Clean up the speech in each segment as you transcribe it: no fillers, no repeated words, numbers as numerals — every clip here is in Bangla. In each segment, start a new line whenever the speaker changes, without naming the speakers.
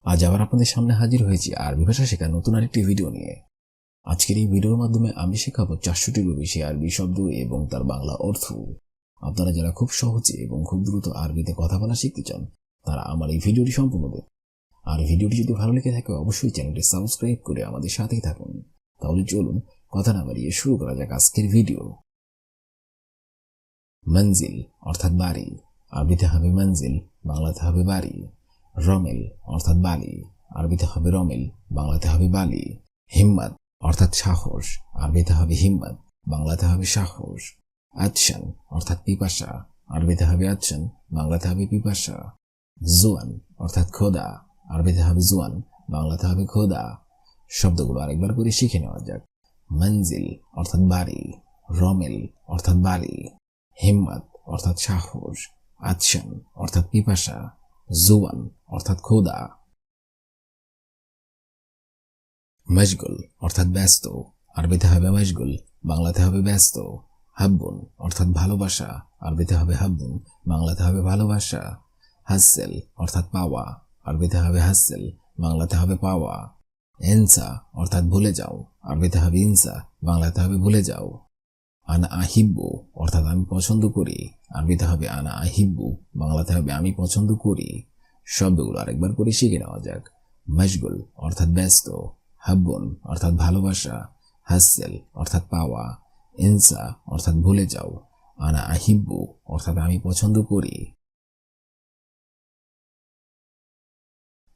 আজ আবার আপনাদের সামনে হাজির হয়েছি আরবি ভাষা শেখার নতুন আরেকটি ভিডিও নিয়ে। আজকের এই ভিডিওর মাধ্যমে আমি শেখাবো 400টিরও বেশি আরবি শব্দ এবং তার বাংলা অর্থ। আপনারা যারা খুব সহজে এবং খুব দ্রুত আরবিতে কথা বলা শিখতে চান তারা আমার এই ভিডিওটি সম্পূর্ণ দেখুন। আর ভিডিওটি যদি ভালো লেগে থাকে অবশ্যই চ্যানেলটি সাবস্ক্রাইব করে আমাদের সাথেই থাকুন। তাহলে চলুন কথা না বাড়িয়ে শুরু করা যাক আজকের ভিডিও। মঞ্জিল অর্থাৎ বাড়ি, আরবিতে হবে মঞ্জিল, বাংলাতে হবে বাড়ি। রমেল অর্থাৎ বালি, আরবিতে হবে রমেল, বাংলাতে হবে বালি। হিম্মত অর্থাৎ সাহস, আরবিতে হবে হিম্মত, বাংলাতে হবে সাহস। আচ্ছান অর্থাৎ পিপাসা, আরবিতে হবে আচ্ছান, বাংলাতে হবে পিপাসা। জুয়ান অর্থাৎ খোদা, আরবিতে হবে জুয়ান, বাংলাতে হবে খোদা। শব্দগুলো আরেকবার করে শিখে নেওয়া যাক। মঞ্জিল অর্থাৎ বাড়ি, রমেল অর্থাৎ বালি, হিম্মত অর্থাৎ সাহস, আচ্ছান অর্থাৎ পিপাসা, জুয়ান অর্থাৎ খোদা। মশগুল অর্থাৎ ব্যস্ত, আরবিতে হবে মশগুল, বাংলাতে হবে ব্যস্ত। হাব্বুন অর্থাৎ ভালোবাসা, আরবিতে হবে হাব্বুন, বাংলাতে হবে ভালোবাসা। হাসেল অর্থাৎ পাওয়া, আরবিতে হবে হাসেল, বাংলাতে হবে পাওয়া। ইনসা অর্থাৎ ভুলে যাও, আরবিতে হবে ইনসা, বাংলাতে হবে ভুলে যাও। আনা আহিব্বু অর্থাৎ আমি পছন্দ করি, আরবিতে হবে আনা আহিব্বু, বাংলাতে হবে আমি পছন্দ করি। শব্দগুলো আরেকবার করে শিখে নেওয়া যাক। মশগুল অর্থাৎ ব্যস্ত, হাব্বুন অর্থাৎ ভালোবাসা, হাসেল অর্থাৎ পাওয়া, ইনসা অর্থাৎ ভুলে যাও, আনা আহিব্বু অর্থাৎ আমি পছন্দ করি।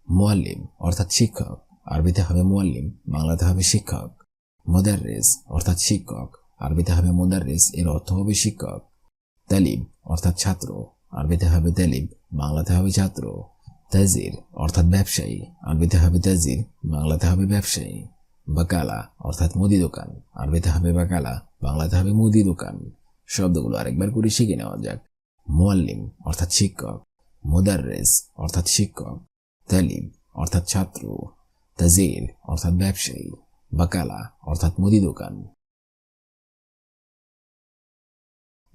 মুআল্লিম অর্থাৎ শিক্ষক, আরবিতে হবে মুআল্লিম, বাংলাতে হবে শিক্ষক। মুদাররিস অর্থাৎ শিক্ষক, আরবিতে হবে মুদাররিস, এর অর্থ হবে শিক্ষক। তালিব অর্থাৎ ছাত্র, আরবিতে হবে তালিব, বাংলাতে হবে ছাত্র। তাজির অর্থাৎ ব্যবসায়ী, আরবিতে হবে তাজির, বাংলাতে হবে ব্যবসায়ী। বাকালা অর্থাৎ মুদি দোকান, আরবিতে হবে বাকালা, বাংলাতে হবে মুদি দোকান। শব্দগুলো আরেকবার করে শিখে নেওয়া যাক। মুআল্লিম অর্থাৎ শিক্ষক, মুদাররিস অর্থাৎ শিক্ষক, তালিব অর্থাৎ ছাত্র, তাজির অর্থাৎ ব্যবসায়ী, বাকালা অর্থাৎ মুদি দোকান।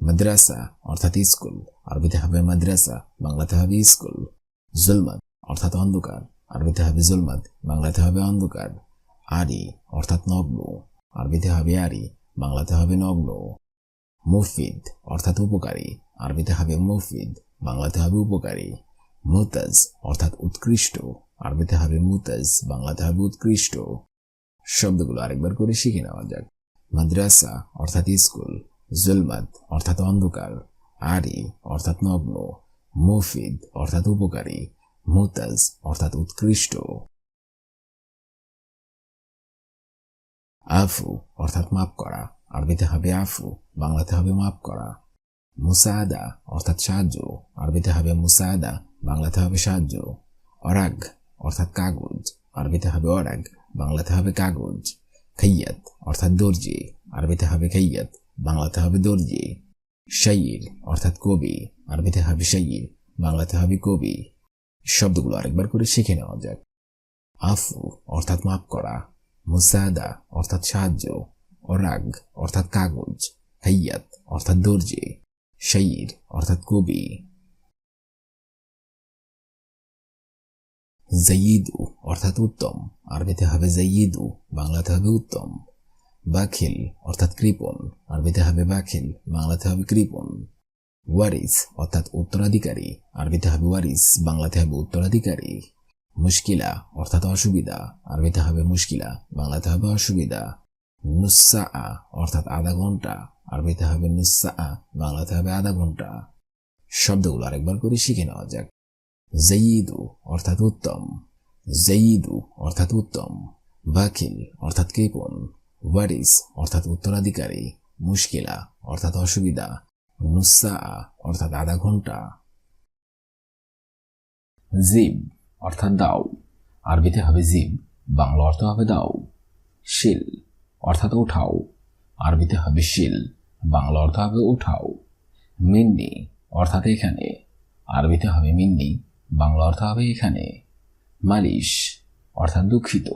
মাদ্রাসা অর্থাৎ স্কুল, আরবিতে হবে মাদ্রাসা, বাংলাতে হবে স্কুল। জুলমাত অর্থাৎ অন্ধকার, আরবিতে হবে জুলমাত, বাংলাতে হবে অন্ধকার। আরি অর্থাৎ নগ্ন, আরবিতে হবে আরি, বাংলাতে হবে নগ্ন। মুফিদ অর্থাৎ উপকারী, আরবিতে হবে মুফিদ, বাংলাতে হবে উপকারী। মুতাজ অর্থাৎ উৎকৃষ্ট, আরবিতে হবে মুতাজ, বাংলাতে হবে উৎকৃষ্ট। শব্দগুলো আরেকবার করে শিখে নেওয়া যাক। মাদ্রাসা অর্থাৎ স্কুল, জুলমাত অর্থাৎ অন্ধকার, আরি অর্থাৎ নগ্ন, মুফিদ অর্থাৎ উপকারী, মুতাজ অর্থাৎ উৎকৃষ্ট। আফু অর্থাৎ মাফ করা, আরবিতে হবে আফু, বাংলাতে হবে মাফ করা। মুসাদা অর্থাৎ সাহায্য, আরবিতে হবে মুসাদা, বাংলাতে হবে সাহায্য। অরাগ অর্থাৎ কাগজ, আরবিতে হবে অরাগ, বাংলাতে হবে কাগজ। খাইয়াত অর্থাৎ দর্জি, আরবিতে হবে খাইয়াত, বাংলাতে হবে দর্জি। শাইর অর্থাৎ কবি, আরবিতে হবে শাইর, বাংলাতে হবে কবি। শব্দগুলো আরেকবার করে শিখে নেওয়া যাক। আফু অর্থাৎ মাফ করা, মুসাদা অর্থাৎ সাহায্য, অরাগ অর্থাৎ কাগজ, খাইয়াত অর্থাৎ দর্জি, শাইর অর্থাৎ কবি। জাইয়িদু অর্থাৎ উত্তম, আরবিতে হবে জাইয়িদু, বাংলাতে হবে উত্তম। বাখিল অর্থাৎ কৃপণ, আরবিতে হবে বাখিল, বাংলাতে হবে কৃপণ। ওয়ারিস অর্থাৎ উত্তরাধিকারী, আরবিতে হবে ওয়ারিস, বাংলাতে হবে উত্তরাধিকারী। মুশকিলা অর্থাৎ অসুবিধা, আরবিতে হবে মুশকিলা, বাংলাতে হবে অসুবিধা। নুসা অর্থাৎ আধা ঘন্টা, আরবিতে হবে নুসা, বাংলাতে হবে আধা ঘন্টা। শব্দগুলো আরেকবার করে শিখে নেওয়া যাক। জাইয়িদু অর্থাৎ উত্তম, জাইয়িদু অর্থাৎ উত্তম। বাখিল অর্থাৎ কৃপণ, ওয়ারিস অর্থাৎ উত্তরাধিকারী, মুশকিলা অর্থাৎ অসুবিধা, নুসা অর্থাৎ আধা ঘন্টা। জিব অর্থাৎ দাও, আরবিতে হবে জিব, বাংলা অর্থ হবে দাও। শিল অর্থাৎ উঠাও, আরবিতে হবে শিল, বাংলা অর্থ হবে উঠাও। মিন্নি অর্থাৎ এখানে, আরবিতে হবে মিন্নি, বাংলা অর্থ হবে এখানে। মালিশ অর্থাৎ দুঃখিত,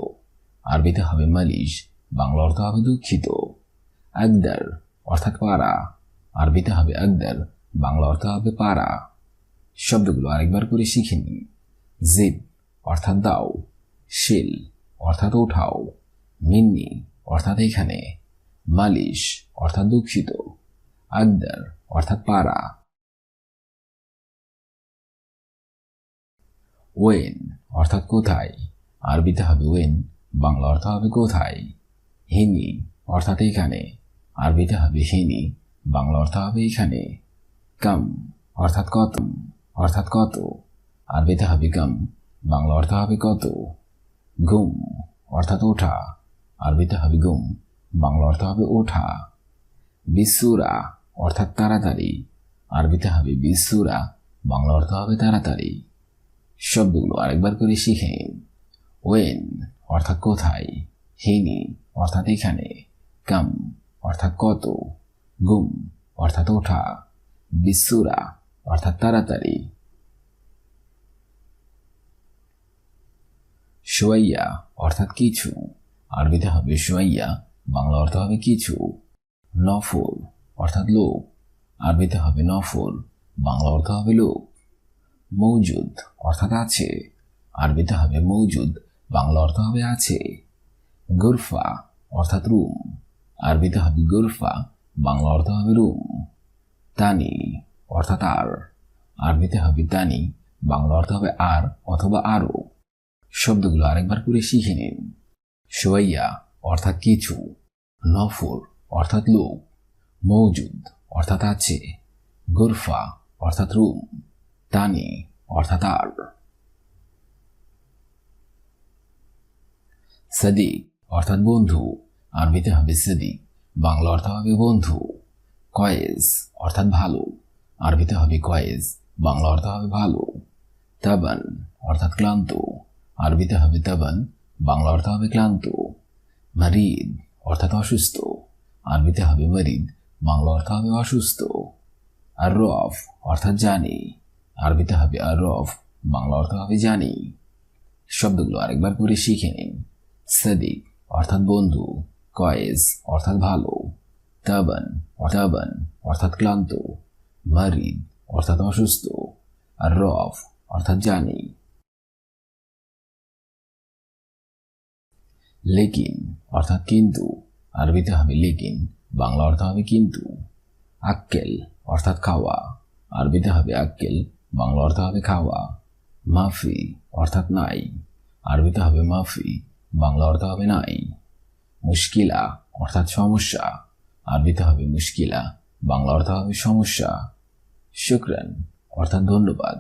আরবিতে হবে মালিশ, বাংলা অর্থ হবে দুঃখিত। আকদার অর্থাৎ পারা, আরবিতে হবে আকদার, বাংলা অর্থ হবে পারা। শব্দগুলো আরেকবার করে শিখে নিন। জিব অর্থাৎ দাও, শিল অর্থাৎ ওঠাও, মিন্নি অর্থাৎ এখানে, মালিশ অর্থাৎ দুঃখিত, আকদার অর্থাৎ পারা। ওয়েন অর্থাৎ কোথায়, আরবিতে হবে ওয়েন, বাংলা অর্থ হবে কোথায়। হিনি অর্থাৎ এখানে, আরবিতে হবে হিনি, বাংলা অর্থ হবে এখানে। কাম অর্থাৎ কত, আরবিতে হবে কাম, বাংলা অর্থ হবে কত। ঘুম অর্থাৎ ওঠা, আরবিতে হবে ঘুম, বাংলা অর্থ হবে ওঠা। বিসুরা অর্থাৎ তাড়াতাড়ি, আরবিতে হবে বিসুরা, বাংলা অর্থ হবে তাড়াতাড়ি। শব্দগুলো আরেকবার করে শিখে নিন। ওয়েন অর্থাৎ কোথায়, হিনি অর্থাৎ এখানে, কাম অর্থাৎ কত, গুম অর্থাৎ ওঠা, বিসুরা অর্থাৎ তাড়াতাড়ি। শোয়াইয়া অর্থাৎ কিছু, আরবিতে হবে শোয়াইয়া, বাংলা অর্থ হবে কিছু। নফর অর্থাৎ লোক, আরবিতে হবে নফর, বাংলা অর্থ হবে লোক। মৌজুদ অর্থাৎ আছে, আরবিতে হবে মৌজুদ, বাংলা অর্থ হবে আছে। গুরফা অর্থাৎ রুম, আরবিতে হবে গুরফা, বাংলা অর্থ হবে রুম। তানি অর্থাৎ আর, আরবিতে হবে তানি, বাংলা অর্থ হবে আর অথবা আরো। শব্দগুলো আরেকবার করে শিখে নিন। শোয়াইয়া অর্থাৎ কিছু, নফর অর্থাৎ লোক, মৌজুদ অর্থাৎ আছে, গুরফা অর্থাৎ রুম, তানি অর্থাৎ আর। সাদিক অর্থাৎ বন্ধু, আরবিতে হবে সাদিক, বাংলা অর্থ হবে বন্ধু। কয়েজ অর্থাৎ ভালো, আরবিতে হবে কয়েজ, বাংলা অর্থ হবে ভালো। তাবান অর্থাৎ ক্লান্ত, আরবিতে হবে তাবান, বাংলা অর্থ হবে ক্লান্ত। মারিদ অর্থাৎ অসুস্থ, আরবিতে হবে মারিদ, বাংলা অর্থ হবে অসুস্থ। আর রফ অর্থাৎ জানি, আরবিতে হবে আর রফ, বাংলা অর্থ হবে জানি। শব্দগুলো আরেকবার করে শিখে নিন। সাদিক অর্থাৎ বন্ধু, কয়েজ অর্থাৎ ভালো, তাবান অর্থাৎ ক্লান্ত, মারিদ অর্থাৎ অসুস্থ, আর রফ অর্থাৎ জানি। লেকিন অর্থাৎ কিন্তু, আরবিতে হবে লেকিন, বাংলা অর্থ হবে কিন্তু। আক্কেল অর্থাৎ খাওয়া, আরবিতে হবে আক্কেল, বাংলা অর্থ হবে খাওয়া। মাফি অর্থাৎ নাই, আরবিতে হবে মাফি, বাংলা অর্থ হবে নাই। মুশকিলা অর্থাৎ সমস্যা, আরবিতে হবে মুশকিলা, বাংলা অর্থ হবে সমস্যা। শুকরান অর্থাৎ ধন্যবাদ,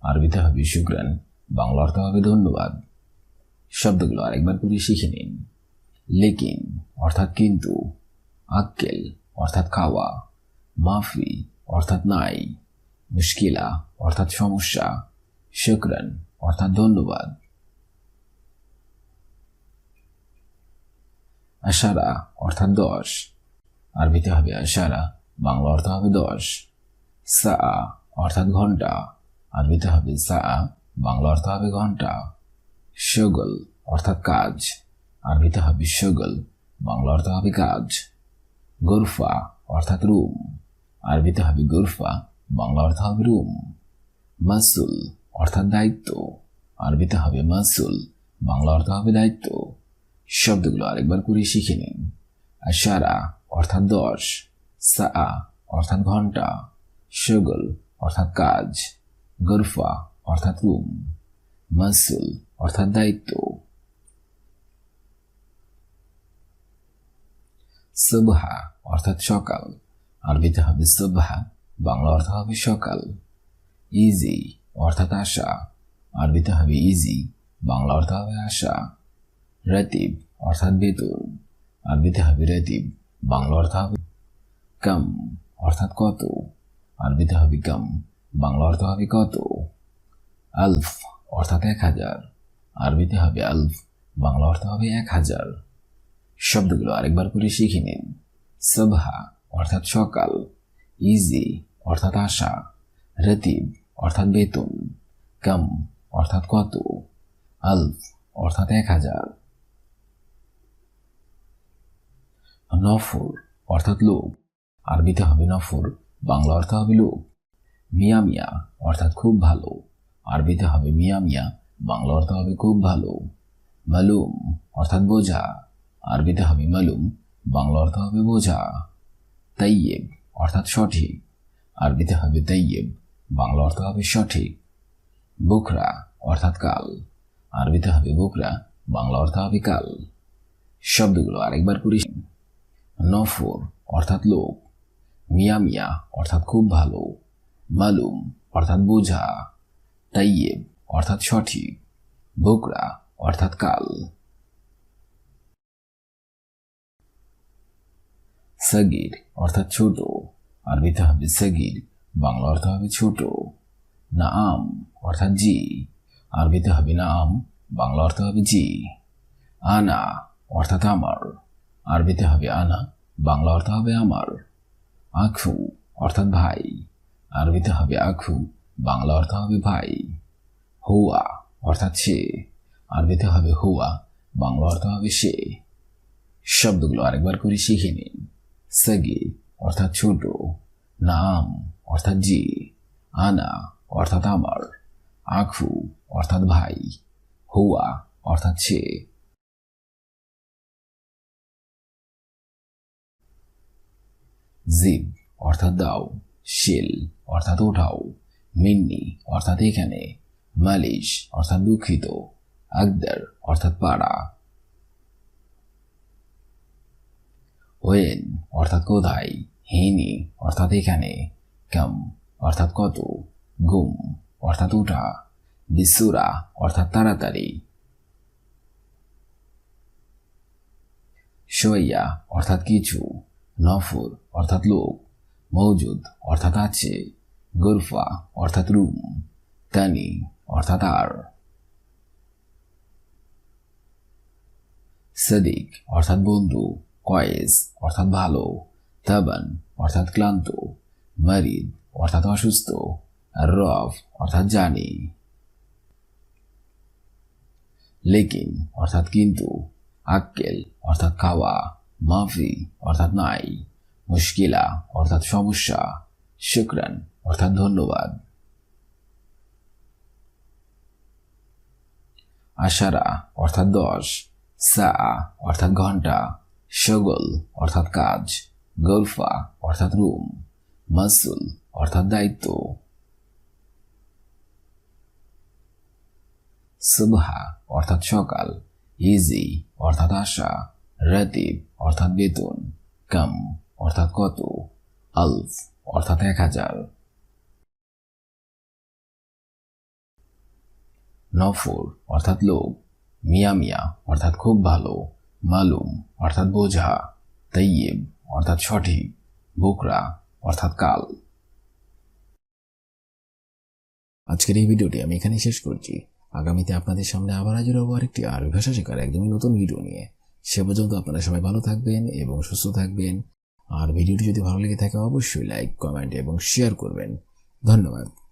আরবিতে হবে শুকরান, বাংলা অর্থ হবে ধন্যবাদ। শব্দগুলো আরেকবার করে শিখে নিন। লেকিন অর্থাৎ কিন্তু, আক্কেল অর্থাৎ খাওয়া, মাফি অর্থাৎ নাই, মুশকিলা অর্থাৎ সমস্যা, শুকরান অর্থাৎ ধন্যবাদ। আশারা অর্থাৎ 10, আরবিতে হবে আশারা, বাংলা অর্থ হবে 10। সা অর্থাৎ ঘন্টা, আরবিতে হবে সা, বাংলা অর্থ হবে ঘন্টা। শগল অর্থাৎ কাজ, আরবিতে হবে শগল, বাংলা অর্থ হবে কাজ। গুরফা অর্থাৎ রুম, আরবিতে হবে গুরফা, বাংলা অর্থ হবে রুম। মাসুল অর্থাৎ দায়িত্ব, আরবিতে হবে মাসুল, বাংলা অর্থ হবে দায়িত্ব। শব্দগুলো আরেকবার করে শিখে নিন। আশারা অর্থাৎ 10, সা অর্থাৎ ঘন্টা, শগল অর্থাৎ কাজ, গুরফা অর্থাৎ রুম, মাসুল অর্থাৎ দায়িত্ব। সুবহা অর্থাৎ সকাল, আরবিতে হবে সুবহা, বাংলা অর্থ হবে সকাল। ইজি অর্থাৎ আশা, আরবিতে হবে ইজি, বাংলা অর্থ হবে আশা। রাতিব অর্থাৎ বেতন, আরবিতে হবে রাতিব, বাংলা অর্থ হবে কাম অর্থাৎ কত, আরবিতে হবে কাম, বাংলা অর্থ হবে কত। আলফ অর্থাৎ 1000, আরবিতে হবে আলফ, বাংলা অর্থ হবে 1000। শব্দগুলো আরেকবার করে শিখে নিন। সুবহা অর্থাৎ সকাল, ইজি অর্থাৎ আশা, রাতিব অর্থাৎ বেতন, কাম অর্থাৎ কত, আলফ অর্থাৎ 1000। নফর অর্থাৎ লোক, আরবিতে হবে নফর, বাংলা অর্থ হবে লোক। মিয়া মিয়া অর্থাৎ খুব ভালো, আরবিতে হবে মিয়া মিয়া, বাংলা অর্থ হবে খুব ভালো। মালুম অর্থাৎ বোঝা, আরবিতে হবে মালুম, বাংলা অর্থ হবে বোঝা। তাইয়েব অর্থাৎ সঠিক, আরবিতে হবে তাইয়েব, বাংলা অর্থ হবে সঠিক। বুকরা অর্থাৎ কাল, আরবিতে হবে বুকরা, বাংলা অর্থ হবে কাল। শব্দগুলো আরেকবার করি। নফর অর্থাৎ লোক, মিয়া মিয়া অর্থাৎ খুব ভালো, মালুম অর্থাৎ বোঝা, তাইয়েব অর্থাৎ সঠিক, বুকরা অর্থাৎ কাল। সগির অর্থাৎ ছোট, আরবিতে হবে সগির, বাংলা অর্থ হবে ছোট। নাআম অর্থাৎ জি, আরবিতে হবে নাআম, বাংলা অর্থ হবে জি। আনা অর্থাৎ আমার, আরবিতে হবে আনা, বাংলা অর্থ হবে আমার। আখু অর্থাৎ ভাই, আরবিতে হবে আখু, বাংলা অর্থ হবে ভাই। হুয়া অর্থাৎ সে, আরবিতে হবে হুয়া, বাংলা অর্থ হবে সে। শব্দগুলো আরেকবার করে শিখে নিন। সগির অর্থাৎ ছোট, নাম অর্থাৎ জি, আনা অর্থাৎ আমার, আখু অর্থাৎ ভাই, হুয়া অর্থাৎ সে। জিব অর্থাৎ দাও, শিল অর্থাৎ ওঠাও, মিন্নি অর্থাৎ এখানে, মালিশ অর্থাৎ দুঃখিত, আকদার অর্থাৎ পাড়া। ওয়েন অর্থাৎ কোথায়, হিনি অর্থাৎ এখানে, কাম অর্থাৎ কত, গুম অর্থাৎ উঠা, বিসুরা অর্থাৎ তাড়াতাড়ি। শোয়া অর্থাৎ কিছু, নফর অর্থাৎ লোক, মৌজুদ অর্থাৎ আছে, গুরফা অর্থাৎ রুম, তানি অর্থাৎ আর। সদিক অর্থাৎ বন্ধু, কয়েস অর্থাৎ ভালো, তাবান অর্থাৎ ক্লান্ত, মারিদ অর্থাৎ অসুস্থ, আর রফ অর্থাৎ জানি। লেকিন অর্থাৎ কিন্তু, আক্কেল অর্থাৎ খাওয়া, মাফি অর্থাৎ নাই, মুশকিলা অর্থাৎ সমস্যা, শুকরান অর্থাৎ ধন্যবাদ। আশারা অর্থাৎ 10, সা অর্থাৎ ঘন্টা, শগল অর্থাৎ কাজ, গরফা অর্থাৎ রুম, মাসুল অর্থাৎ দায়িত্ব। সুবহা অর্থাৎ সকাল, ইজি অর্থাৎ আশা, রাতিব অর্থাৎ বেতন, কাম অর্থাৎ কত, আলফ অর্থাৎ 1000। নফর অর্থাৎ লোক, মিয়া মিয়া অর্থাৎ খুব ভালো, মালুম অর্থাৎ বোঝা, তাইয়েব অর্থাৎ সঠিক, বুকরা অর্থাৎ কাল। আজকের এই ভিডিওটি আমি এখানে শেষ করছি। আগামীতে আপনাদের সামনে আবার হাজির হবো আরেকটি আরবি ভাষা শেখার একদমই নতুন ভিডিও নিয়ে। সে পর্যন্ত আপনারা সবাই ভালো থাকবেন এবং সুস্থ থাকবেন। আর ভিডিওটি যদি ভালো লেগে থাকে অবশ্যই লাইক, কমেন্ট এবং শেয়ার করবেন। ধন্যবাদ।